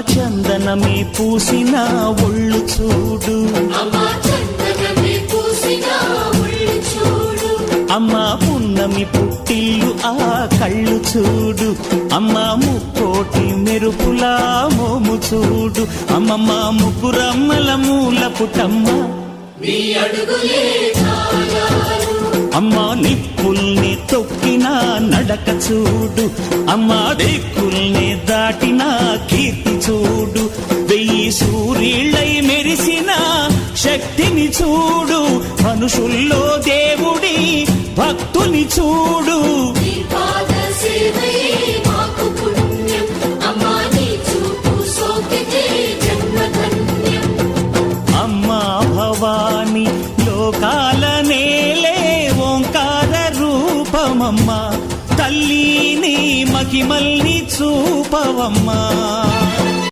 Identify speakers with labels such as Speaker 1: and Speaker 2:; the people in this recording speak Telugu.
Speaker 1: చందనమే పూసిన ఒళ్ళు చూడు, అమ్మా పున్నమి పుట్టిల్లు ఆ కళ్ళు చూడు, అమ్మా ముక్కోటి మెరుపులా మోము చూడు, అమ్మమ్మ ముగ్గురమ్మల మూల పుటమ్మ అమ్మా నిప్పుల్ని తొక్కిన నడక చూడు, అమ్మా దిక్కుల్ని దాటిన కీర్తి చూడు, 1000 సూర్యుళ్ళై మెరిసిన శక్తిని చూడు, మనుషుల్లో దేవుడి భక్తుని చూడు. అమ్మా భవాని లోకాల నేలే ఓంకార రూపమమ్మా, తల్లిని మహిమల్ని చూపవమ్మా.